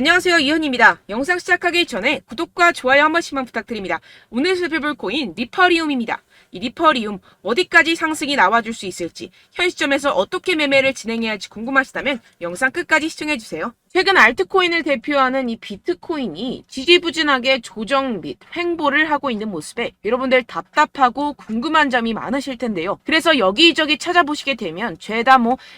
안녕하세요, 이현입니다. 영상 시작하기 전에 구독과 좋아요 한 번씩만 부탁드립니다. 오늘 살펴볼 코인 리퍼리움입니다. 이 리퍼리움 어디까지 상승이 나와줄 수 있을지, 현 시점에서 어떻게 매매를 진행해야 할지 궁금하시다면 영상 끝까지 시청해주세요. 최근 알트코인을 대표하는 이 비트코인이 지지부진하게 조정 및 횡보를 하고 있는 모습에 여러분들 답답하고 궁금한 점이 많으실 텐데요. 그래서 여기저기 찾아보시게 되면 죄다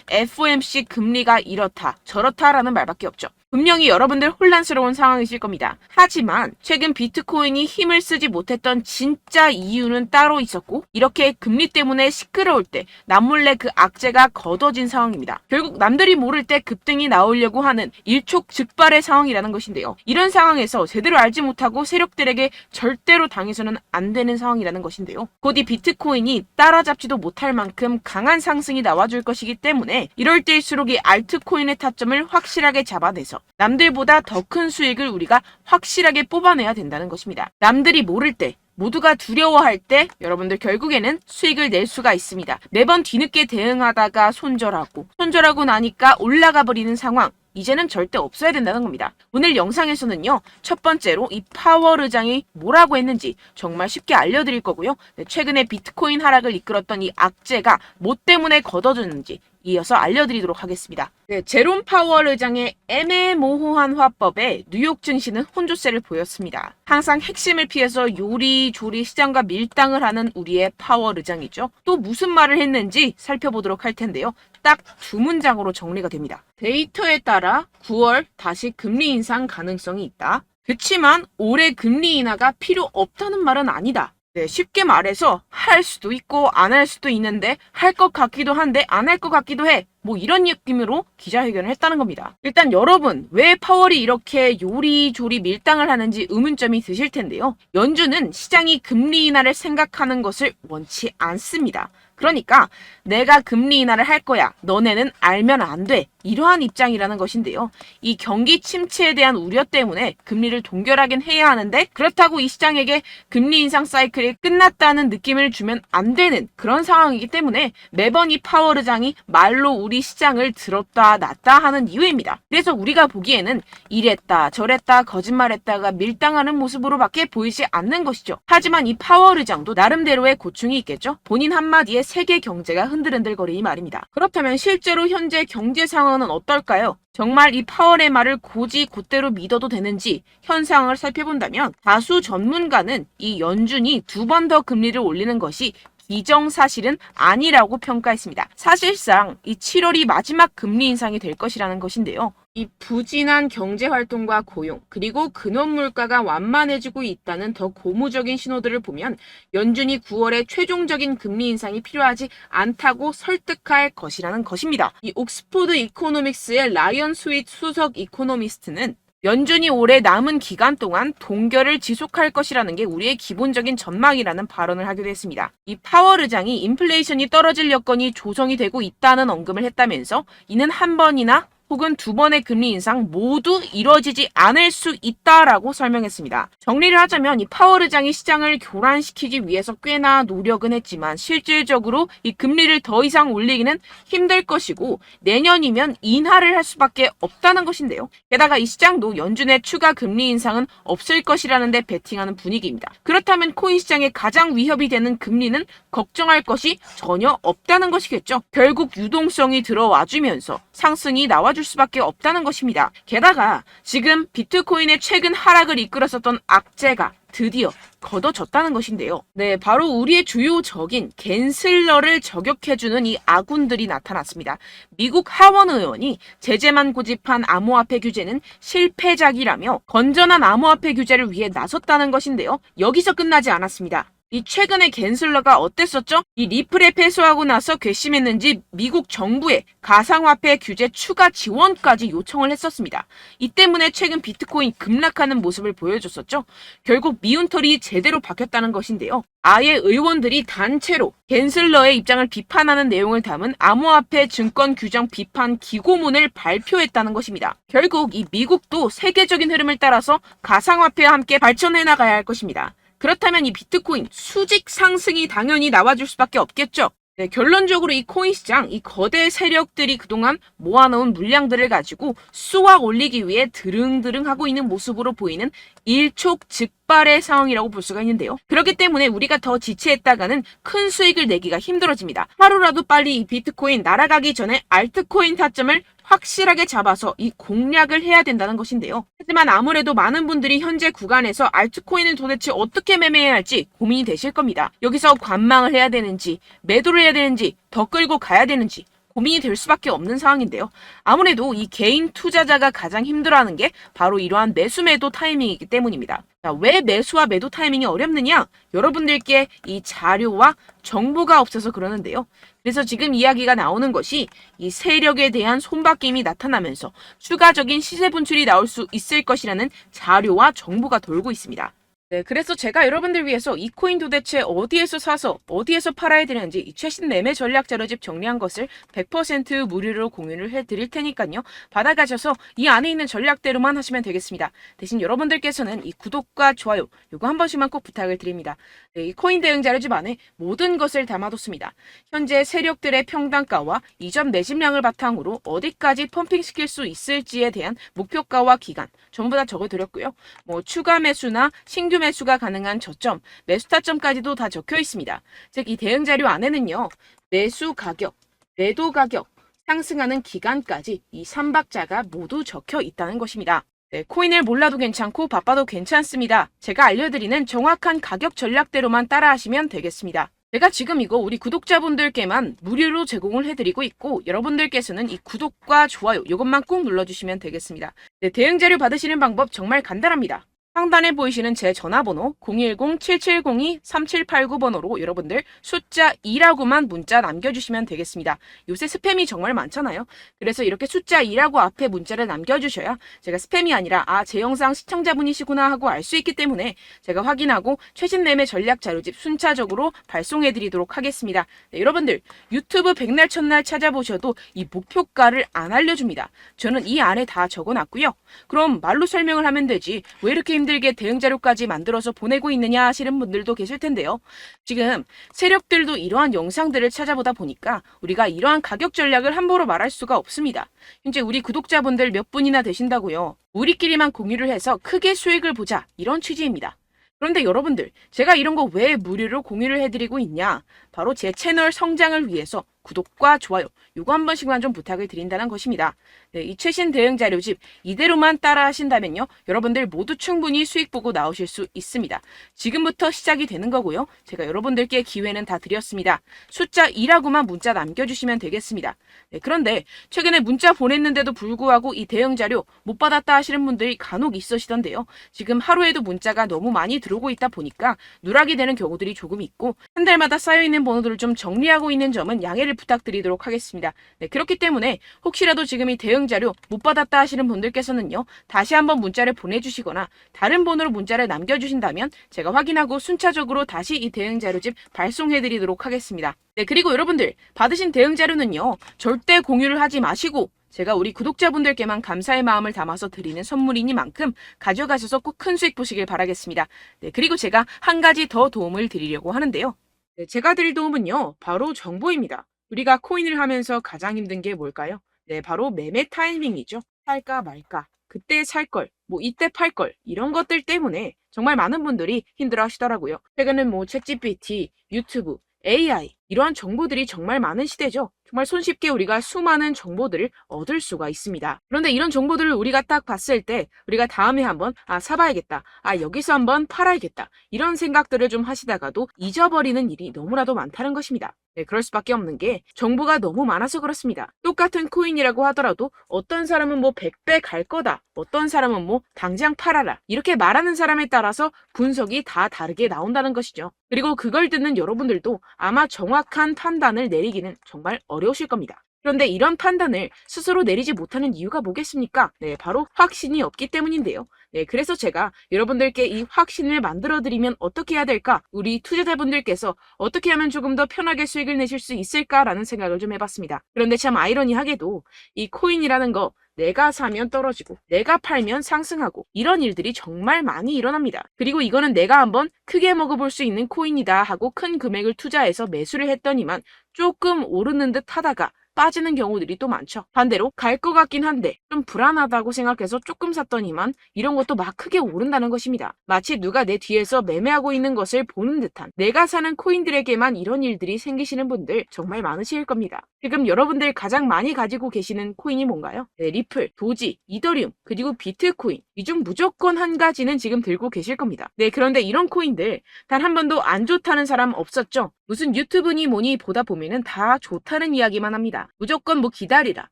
FOMC 금리가 이렇다 저렇다라는 말밖에 없죠. 분명히 여러분들 혼란스러운 상황이실 겁니다. 하지만 최근 비트코인이 힘을 쓰지 못했던 진짜 이유는 따로 있었고, 이렇게 금리 때문에 시끄러울 때 남몰래 그 악재가 걷어진 상황입니다. 결국 남들이 모를 때 급등이 나오려고 하는 일촉즉발의 상황이라는 것인데요. 이런 상황에서 제대로 알지 못하고 세력들에게 절대로 당해서는 안 되는 상황이라는 것인데요. 곧 이 비트코인이 따라잡지도 못할 만큼 강한 상승이 나와줄 것이기 때문에 이럴 때일수록 이 알트코인의 타점을 확실하게 잡아내서 남들보다 더 큰 수익을 우리가 확실하게 뽑아내야 된다는 것입니다. 남들이 모를 때, 모두가 두려워할 때 여러분들 결국에는 수익을 낼 수가 있습니다. 매번 뒤늦게 대응하다가 손절하고 나니까 올라가 버리는 상황, 이제는 절대 없어야 된다는 겁니다. 오늘 영상에서는요, 첫 번째로 이 파월 의장이 뭐라고 했는지 정말 쉽게 알려드릴 거고요. 최근에 비트코인 하락을 이끌었던 이 악재가 뭐 때문에 걷어졌는지 이어서 알려드리도록 하겠습니다. 제롬 파월 의장의 애매모호한 화법에 뉴욕 증시는 혼조세를 보였습니다. 항상 핵심을 피해서 요리조리 시장과 밀당을 하는 우리의 파월 의장이죠. 또 무슨 말을 했는지 살펴보도록 할 텐데요. 딱 두 문장으로 정리가 됩니다. 데이터에 따라 9월 다시 금리 인상 가능성이 있다. 그치만 올해 금리 인하가 필요 없다는 말은 아니다. 쉽게 말해서 할 수도 있고 안 할 수도 있는데 할 것 같기도 한데 안 할 것 같기도 해. 이런 느낌으로 기자회견을 했다는 겁니다. 일단 여러분, 왜 파월이 이렇게 요리조리 밀당을 하는지 의문점이 드실 텐데요. 연준은 시장이 금리 인하를 생각하는 것을 원치 않습니다. 그러니까 내가 금리 인하를 할 거야. 너네는 알면 안 돼. 이러한 입장이라는 것인데요. 이 경기 침체에 대한 우려 때문에 금리를 동결하긴 해야 하는데, 그렇다고 이 시장에게 금리 인상 사이클이 끝났다는 느낌을 주면 안 되는 그런 상황이기 때문에 매번 이 파월 의장이 말로 우리 시장을 들었다 놨다 하는 이유입니다. 그래서 우리가 보기에는 이랬다 저랬다 거짓말했다가 밀당하는 모습으로밖에 보이지 않는 것이죠. 하지만 이 파월 의장도 나름대로의 고충이 있겠죠. 본인 한마디에 세계 경제가 흔들흔들거리니 말입니다. 그렇다면 실제로 현재 경제 상황은 어떨까요? 정말 이 파월의 말을 곧이 곧대로 믿어도 되는지 현 상황을 살펴본다면, 다수 전문가는 이 연준이 2번 더 금리를 올리는 것이 기정사실은 아니라고 평가했습니다. 사실상 이 7월이 마지막 금리 인상이 될 것이라는 것인데요. 이 부진한 경제활동과 고용, 그리고 근원물가가 완만해지고 있다는 더 고무적인 신호들을 보면 연준이 9월에 최종적인 금리 인상이 필요하지 않다고 설득할 것이라는 것입니다. 이 옥스포드 이코노믹스의 라이언 스윗 수석 이코노미스트는 연준이 올해 남은 기간 동안 동결을 지속할 것이라는 게 우리의 기본적인 전망이라는 발언을 하기도 했습니다. 이 파월 의장이 인플레이션이 떨어질 여건이 조성이 되고 있다는 언급을 했다면서 이는 한 번이나 혹은 2번의 금리 인상 모두 이뤄지지 않을 수 있다라고 설명했습니다. 정리를 하자면 이 파월 의장이 시장을 교란시키기 위해서 꽤나 노력은 했지만 실질적으로 이 금리를 더 이상 올리기는 힘들 것이고 내년이면 인하를 할 수밖에 없다는 것인데요. 게다가 이 시장도 연준의 추가 금리 인상은 없을 것이라는 데 베팅하는 분위기입니다. 그렇다면 코인 시장에 가장 위협이 되는 금리는 걱정할 것이 전혀 없다는 것이겠죠. 결국 유동성이 들어와주면서 상승이 나와줄 수밖에 없다는 것입니다. 게다가 지금 비트코인의 최근 하락을 이끌었었던 악재가 드디어 걷어졌다는 것인데요. 바로 우리의 주요 적인 갠슬러를 저격해주는 이 아군들이 나타났습니다. 미국 하원 의원이 제재만 고집한 암호화폐 규제는 실패작이라며 건전한 암호화폐 규제를 위해 나섰다는 것인데요. 여기서 끝나지 않았습니다. 이 최근에 갠슬러가 어땠었죠? 이 리플에 패소하고 나서 괘씸했는지 미국 정부에 가상화폐 규제 추가 지원까지 요청을 했었습니다. 이 때문에 최근 비트코인 급락하는 모습을 보여줬었죠. 결국 미운털이 제대로 박혔다는 것인데요. 아예 의원들이 단체로 갠슬러의 입장을 비판하는 내용을 담은 암호화폐 증권 규정 비판 기고문을 발표했다는 것입니다. 결국 이 미국도 세계적인 흐름을 따라서 가상화폐와 함께 발전해 나가야 할 것입니다. 그렇다면 이 비트코인 수직 상승이 당연히 나와줄 수밖에 없겠죠. 네, 결론적으로 이 코인 시장, 이 거대 세력들이 그동안 모아놓은 물량들을 가지고 수확 올리기 위해 드릉드릉 하고 있는 모습으로 보이는 일촉즉발의 상황이라고 볼 수가 있는데요. 그렇기 때문에 우리가 더 지체했다가는 큰 수익을 내기가 힘들어집니다. 하루라도 빨리 이 비트코인 날아가기 전에 알트코인 타점을 확실하게 잡아서 이 공략을 해야 된다는 것인데요. 하지만 아무래도 많은 분들이 현재 구간에서 알트코인을 도대체 어떻게 매매해야 할지 고민이 되실 겁니다. 여기서 관망을 해야 되는지, 매도를 해야 되는지, 더 끌고 가야 되는지 고민이 될 수밖에 없는 상황인데요. 아무래도 이 개인 투자자가 가장 힘들어하는 게 바로 이러한 매수 매도 타이밍이기 때문입니다. 자, 왜 매수와 매도 타이밍이 어렵느냐? 여러분들께 이 자료와 정보가 없어서 그러는데요. 그래서 지금 이야기가 나오는 것이 이 세력에 대한 손바뀜이 나타나면서 추가적인 시세 분출이 나올 수 있을 것이라는 자료와 정보가 돌고 있습니다. 네, 그래서 제가 여러분들 위해서 이 코인 도대체 어디에서 사서 어디에서 팔아야 되는지 이 최신 매매 전략 자료집 정리한 것을 100% 무료로 공유를 해드릴 테니까요. 받아가셔서 이 안에 있는 전략대로만 하시면 되겠습니다. 대신 여러분들께서는 이 구독과 좋아요 요거 한 번씩만 꼭 부탁을 드립니다. 네, 이 코인 대응 자료집 안에 모든 것을 담아뒀습니다. 현재 세력들의 평단가와 이전 매집량을 바탕으로 어디까지 펌핑시킬 수 있을지에 대한 목표가와 기간 전부 다 적어드렸고요. 뭐 추가 매수나 신규 매수가 가능한 저점, 매수 타점까지도 다 적혀 있습니다. 즉 이 대응 자료 안에는요. 매수 가격, 매도 가격, 상승하는 기간까지 이 3박자가 모두 적혀 있다는 것입니다. 네, 코인을 몰라도 괜찮고 바빠도 괜찮습니다. 제가 알려드리는 정확한 가격 전략대로만 따라하시면 되겠습니다. 제가 지금 이거 우리 구독자분들께만 무료로 제공을 해드리고 있고 여러분들께서는 이 구독과 좋아요 이것만 꼭 눌러주시면 되겠습니다. 네, 대응 자료 받으시는 방법 정말 간단합니다. 상단에 보이시는 제 전화번호 010-7702-3789번호로 여러분들 숫자 2라고만 문자 남겨주시면 되겠습니다. 요새 스팸이 정말 많잖아요. 그래서 이렇게 숫자 2라고 앞에 문자를 남겨주셔야 제가 스팸이 아니라 제 영상 시청자분이시구나 하고 알 수 있기 때문에 제가 확인하고 최신 매매 전략 자료집 순차적으로 발송해드리도록 하겠습니다. 네, 여러분들 유튜브 백날 첫날 찾아보셔도 이 목표가를 안 알려줍니다. 저는 이 안에 다 적어놨고요. 그럼 말로 설명을 하면 되지 왜 이렇게 힘들게 대응 자료까지 만들어서 보내고 있느냐 하시는 분들도 계실 텐데요. 지금 세력들도 이러한 영상들을 찾아보다 보니까 우리가 이러한 가격 전략을 함부로 말할 수가 없습니다. 현재 우리 구독자분들 몇 분이나 되신다고요. 우리끼리만 공유를 해서 크게 수익을 보자 이런 취지입니다. 그런데 여러분들 제가 이런 거 왜 무료로 공유를 해드리고 있냐? 바로 제 채널 성장을 위해서 구독과 좋아요 요거 한 번씩만 좀 부탁을 드린다는 것입니다. 네, 이 최신 대응 자료집 이대로만 따라 하신다면요. 여러분들 모두 충분히 수익 보고 나오실 수 있습니다. 지금부터 시작이 되는 거고요. 제가 여러분들께 기회는 다 드렸습니다. 숫자 2라고만 문자 남겨주시면 되겠습니다. 네, 그런데 최근에 문자 보냈는데도 불구하고 이 대응 자료 못 받았다 하시는 분들이 간혹 있으시던데요. 지금 하루에도 문자가 너무 많이 들어오고 있다 보니까 누락이 되는 경우들이 조금 있고 한 달마다 쌓여있는 번호들을 좀 정리하고 있는 점은 양해를 부탁드리도록 하겠습니다. 네, 그렇기 때문에 혹시라도 지금 이 대응 자료 못 받았다 하시는 분들께서는요. 다시 한번 문자를 보내주시거나 다른 번호로 문자를 남겨주신다면 제가 확인하고 순차적으로 다시 이 대응 자료집 발송해드리도록 하겠습니다. 네, 그리고 여러분들 받으신 대응 자료는요. 절대 공유를 하지 마시고 제가 우리 구독자분들께만 감사의 마음을 담아서 드리는 선물이니만큼 가져가셔서 꼭 큰 수익 보시길 바라겠습니다. 네, 그리고 제가 한 가지 더 도움을 드리려고 하는데요. 네, 제가 드릴 도움은요. 바로 정보입니다. 우리가 코인을 하면서 가장 힘든 게 뭘까요? 네, 바로 매매 타이밍이죠. 살까 말까, 그때 살 걸, 뭐 이때 팔 걸, 이런 것들 때문에 정말 많은 분들이 힘들어 하시더라고요. 최근은 뭐 챗GPT, 유튜브, AI 이러한 정보들이 정말 많은 시대죠. 정말 손쉽게 우리가 수많은 정보들을 얻을 수가 있습니다. 그런데 이런 정보들을 우리가 딱 봤을 때 우리가 다음에 한번 사봐야겠다. 여기서 한번 팔아야겠다. 이런 생각들을 좀 하시다가도 잊어버리는 일이 너무나도 많다는 것입니다. 네, 그럴 수밖에 없는 게 정보가 너무 많아서 그렇습니다. 똑같은 코인이라고 하더라도 어떤 사람은 뭐 100배 갈 거다. 어떤 사람은 뭐 당장 팔아라. 이렇게 말하는 사람에 따라서 분석이 다 다르게 나온다는 것이죠. 그리고 그걸 듣는 여러분들도 아마 정확한 판단을 내리기는 정말 어려우실 겁니다. 그런데 이런 판단을 스스로 내리지 못하는 이유가 뭐겠습니까? 네, 바로 확신이 없기 때문인데요. 네, 그래서 제가 여러분들께 이 확신을 만들어드리면 어떻게 해야 될까? 우리 투자자분들께서 어떻게 하면 조금 더 편하게 수익을 내실 수 있을까라는 생각을 좀 해봤습니다. 그런데 참 아이러니하게도 이 코인이라는 거 내가 사면 떨어지고 내가 팔면 상승하고 이런 일들이 정말 많이 일어납니다. 그리고 이거는 내가 한번 크게 먹어볼 수 있는 코인이다 하고 큰 금액을 투자해서 매수를 했더니만 조금 오르는 듯 하다가 빠지는 경우들이 또 많죠. 반대로 갈 것 같긴 한데 좀 불안하다고 생각해서 조금 샀더니만 이런 것도 막 크게 오른다는 것입니다. 마치 누가 내 뒤에서 매매하고 있는 것을 보는 듯한, 내가 사는 코인들에게만 이런 일들이 생기시는 분들 정말 많으실 겁니다. 지금 여러분들 가장 많이 가지고 계시는 코인이 뭔가요? 네, 리플, 도지, 이더리움, 그리고 비트코인. 이 중 무조건 한 가지는 지금 들고 계실 겁니다. 네, 그런데 이런 코인들 단 한 번도 안 좋다는 사람 없었죠? 무슨 유튜브니 뭐니 보다 보면은 다 좋다는 이야기만 합니다. 무조건 뭐 기다리라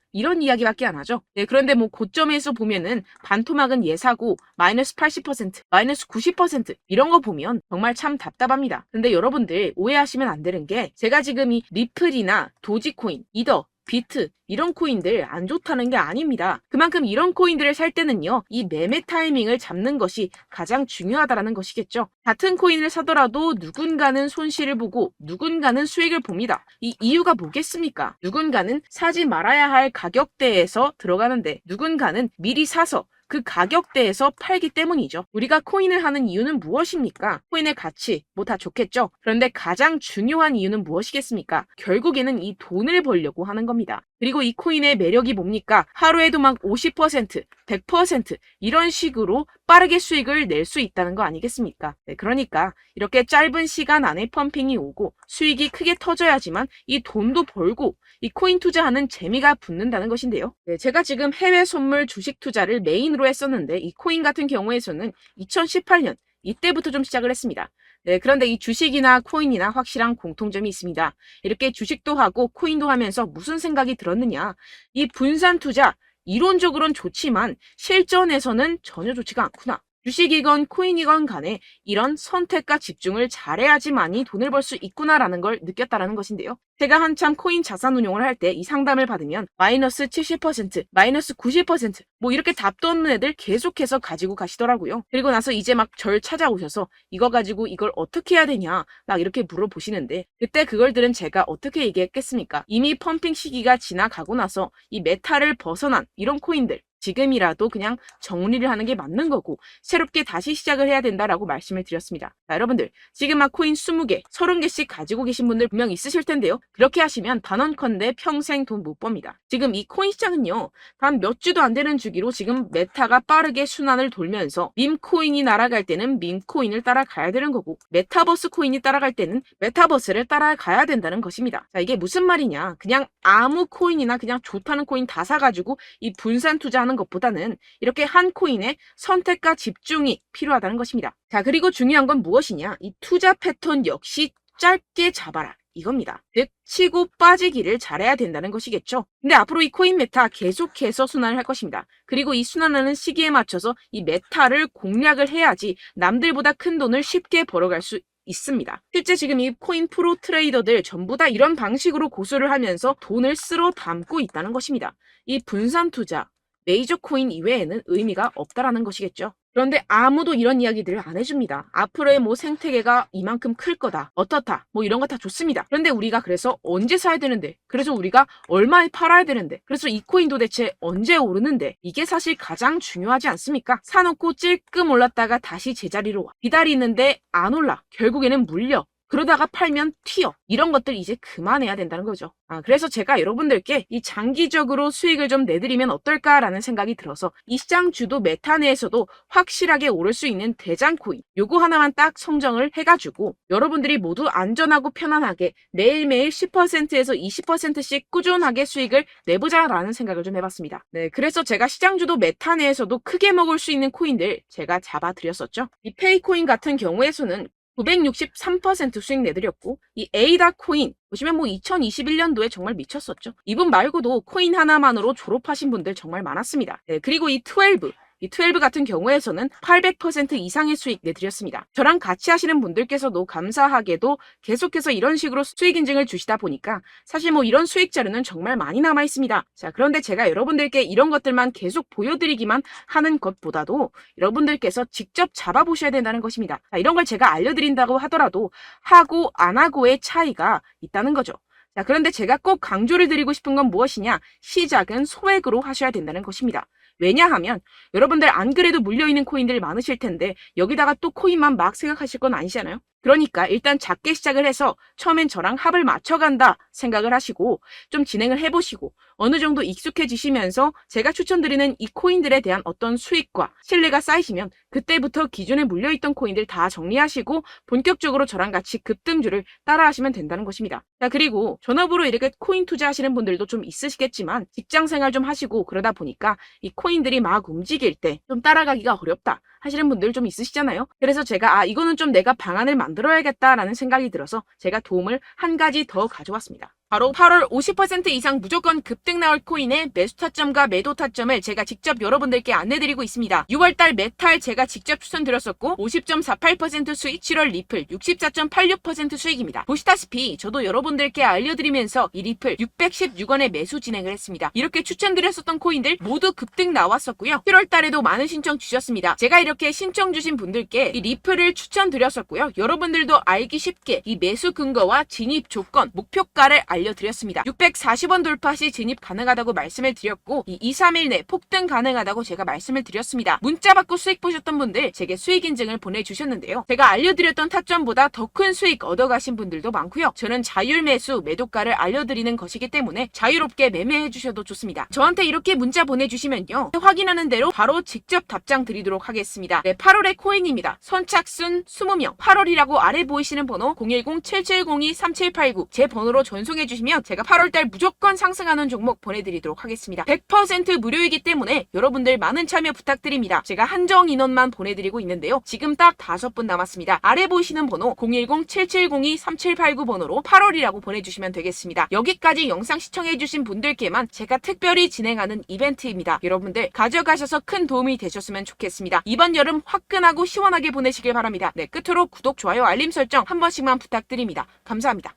이런 이야기밖에 안 하죠. 네, 그런데 뭐 고점에서 보면은 반토막은 예사고 마이너스 80%, 마이너스 90% 이런 거 보면 정말 참 답답합니다. 근데 여러분들 오해하시면 안 되는 게, 제가 지금 이 리플이나 도지코인, 이더, 비트 이런 코인들 안 좋다는 게 아닙니다. 그만큼 이런 코인들을 살 때는요, 이 매매 타이밍을 잡는 것이 가장 중요하다는 것이겠죠. 같은 코인을 사더라도 누군가는 손실을 보고 누군가는 수익을 봅니다. 이 이유가 뭐겠습니까? 누군가는 사지 말아야 할 가격대에서 들어가는데 누군가는 미리 사서 그 가격대에서 팔기 때문이죠. 우리가 코인을 하는 이유는 무엇입니까? 코인의 가치, 뭐 다 좋겠죠. 그런데 가장 중요한 이유는 무엇이겠습니까? 결국에는 이 돈을 벌려고 하는 겁니다. 그리고 이 코인의 매력이 뭡니까? 하루에도 막 50%, 100% 이런 식으로 빠르게 수익을 낼 수 있다는 거 아니겠습니까? 네, 그러니까 이렇게 짧은 시간 안에 펌핑이 오고 수익이 크게 터져야지만 이 돈도 벌고 이 코인 투자하는 재미가 붙는다는 것인데요. 네, 제가 지금 해외 선물 주식 투자를 메인으로 했었는데 이 코인 같은 경우에서는 2018년 이때부터 좀 시작을 했습니다. 네, 그런데 이 주식이나 코인이나 확실한 공통점이 있습니다. 이렇게 주식도 하고 코인도 하면서 무슨 생각이 들었느냐? 이 분산 투자, 이론적으로는 좋지만 실전에서는 전혀 좋지가 않구나. 주식이건 코인이건 간에 이런 선택과 집중을 잘해야지만이 돈을 벌 수 있구나라는 걸 느꼈다라는 것인데요. 제가 한참 코인 자산 운용을 할 때 이 상담을 받으면 마이너스 70%, 마이너스 90%, 뭐 이렇게 답도 없는 애들 계속해서 가지고 가시더라고요. 그리고 나서 이제 막 절 찾아오셔서 이거 가지고 이걸 어떻게 해야 되냐 막 이렇게 물어보시는데, 그때 그걸 들은 제가 어떻게 얘기했겠습니까? 이미 펌핑 시기가 지나가고 나서 이 메타를 벗어난 이런 코인들, 지금이라도 그냥 정리를 하는 게 맞는 거고 새롭게 다시 시작을 해야 된다라고 말씀을 드렸습니다. 자, 여러분들 지금 막 코인 20개, 30개씩 가지고 계신 분들 분명 있으실 텐데요. 그렇게 하시면 단언컨대 평생 돈 못 법니다. 지금 이 코인 시장은요, 단 몇 주도 안 되는 주기로 지금 메타가 빠르게 순환을 돌면서 밈코인이 날아갈 때는 밈코인을 따라가야 되는 거고 메타버스 코인이 따라갈 때는 메타버스를 따라가야 된다는 것입니다. 자, 이게 무슨 말이냐? 그냥 아무 코인이나 그냥 좋다는 코인 다 사가지고 이 분산 투자하는 것보다는 이렇게 한 코인에 선택과 집중이 필요하다는 것입니다. 자, 그리고 중요한 건 무엇이냐? 이 투자 패턴 역시 짧게 잡아라. 이겁니다. 즉 치고 빠지기를 잘해야 된다는 것이겠죠. 근데 앞으로 이 코인 메타 계속해서 순환을 할 것입니다. 그리고 이 순환하는 시기에 맞춰서 이 메타를 공략을 해야지 남들보다 큰 돈을 쉽게 벌어갈 수 있습니다. 실제 지금 이 코인 프로 트레이더들 전부 다 이런 방식으로 고수를 하면서 돈을 쓸어 담고 있다는 것입니다. 이 분산 투자, 메이저 코인 이외에는 의미가 없다라는 것이겠죠. 그런데 아무도 이런 이야기들을 안 해줍니다. 앞으로의 뭐 생태계가 이만큼 클 거다, 어떻다, 뭐 이런 거 다 좋습니다. 그런데 우리가 그래서 언제 사야 되는데, 그래서 우리가 얼마에 팔아야 되는데, 그래서 이 코인 도대체 언제 오르는데, 이게 사실 가장 중요하지 않습니까? 사놓고 찔끔 올랐다가 다시 제자리로 와. 기다리는데 안 올라. 결국에는 물려. 그러다가 팔면 튀어. 이런 것들 이제 그만해야 된다는 거죠. 그래서 제가 여러분들께 이 장기적으로 수익을 좀 내드리면 어떨까라는 생각이 들어서 이 시장주도 메타 내에서도 확실하게 오를 수 있는 대장 코인, 요거 하나만 딱 선정을 해가지고 여러분들이 모두 안전하고 편안하게 매일매일 10%에서 20%씩 꾸준하게 수익을 내보자라는 생각을 좀 해봤습니다. 네, 그래서 제가 시장주도 메타 내에서도 크게 먹을 수 있는 코인들 제가 잡아드렸었죠. 이 페이코인 같은 경우에서는 963% 수익 내드렸고, 이 에이다 코인 보시면 뭐 2021년도에 정말 미쳤었죠. 이분 말고도 코인 하나만으로 졸업하신 분들 정말 많았습니다. 네, 그리고 이 12 같은 경우에서는 800% 이상의 수익 내드렸습니다. 저랑 같이 하시는 분들께서도 감사하게도 계속해서 이런 식으로 수익 인증을 주시다 보니까 사실 뭐 이런 수익 자료는 정말 많이 남아 있습니다. 자, 그런데 제가 여러분들께 이런 것들만 계속 보여드리기만 하는 것보다도 여러분들께서 직접 잡아보셔야 된다는 것입니다. 자, 이런 걸 제가 알려드린다고 하더라도 하고 안 하고의 차이가 있다는 거죠. 자, 그런데 제가 꼭 강조를 드리고 싶은 건 무엇이냐? 시작은 소액으로 하셔야 된다는 것입니다. 왜냐하면 여러분들 안 그래도 물려있는 코인들 많으실 텐데 여기다가 또 코인만 막 생각하실 건 아니잖아요. 그러니까 일단 작게 시작을 해서 처음엔 저랑 합을 맞춰간다 생각을 하시고 좀 진행을 해보시고 어느 정도 익숙해지시면서 제가 추천드리는 이 코인들에 대한 어떤 수익과 신뢰가 쌓이시면 그때부터 기존에 물려있던 코인들 다 정리하시고 본격적으로 저랑 같이 급등주를 따라하시면 된다는 것입니다. 자, 그리고 전업으로 이렇게 코인 투자하시는 분들도 좀 있으시겠지만 직장 생활 좀 하시고 그러다 보니까 이 코인들이 막 움직일 때 좀 따라가기가 어렵다 하시는 분들 좀 있으시잖아요. 그래서 제가 이거는 좀 내가 방안을 만들어야겠다라는 생각이 들어서 제가 도움을 한 가지 더 가져왔습니다. 바로 8월 50% 이상 무조건 급등 나올 코인의 매수 타점과 매도 타점을 제가 직접 여러분들께 안내드리고 있습니다. 6월달 메탈 제가 직접 추천드렸었고 50.48% 수익, 7월 리플 64.86% 수익입니다. 보시다시피 저도 여러분들께 알려드리면서 이 리플 616원에 매수 진행을 했습니다. 이렇게 추천드렸었던 코인들 모두 급등 나왔었고요. 7월달에도 많은 신청 주셨습니다. 제가 이렇게 신청 주신 분들께 이 리플을 추천드렸었고요. 여러분들도 알기 쉽게 이 매수 근거와 진입 조건, 목표가를 알려드렸습니다. 640원 돌파 시 진입 가능하다고 말씀을 드렸고 이 2, 3일 내 폭등 가능하다고 제가 말씀을 드렸습니다. 문자 받고 수익 보셨던 분들 제게 수익 인증을 보내주셨는데요. 제가 알려드렸던 타점보다 더 큰 수익 얻어가신 분들도 많고요. 저는 자율 매수 매도가를 알려드리는 것이기 때문에 자유롭게 매매해 주셔도 좋습니다. 저한테 이렇게 문자 보내주시면요. 확인하는 대로 바로 직접 답장 드리도록 하겠습니다. 네, 8월의 코인입니다. 선착순 20명 8월이라고 아래 보이시는 번호 010-7702-3789 제 번호로 전송해 주시면 제가 8월달 무조건 상승하는 종목 보내드리도록 하겠습니다. 100% 무료이기 때문에 여러분들 많은 참여 부탁드립니다. 제가 한정 인원만 보내드리고 있는데요. 지금 딱 5분 남았습니다. 아래 보이시는 번호 010-7702-3789 번호로 8월이라고 보내주시면 되겠습니다. 여기까지 영상 시청해주신 분들께만 제가 특별히 진행하는 이벤트입니다. 여러분들 가져가셔서 큰 도움이 되셨으면 좋겠습니다. 이번 여름 화끈하고 시원하게 보내시길 바랍니다. 네, 끝으로 구독, 좋아요, 알림 설정 한 번씩만 부탁드립니다. 감사합니다.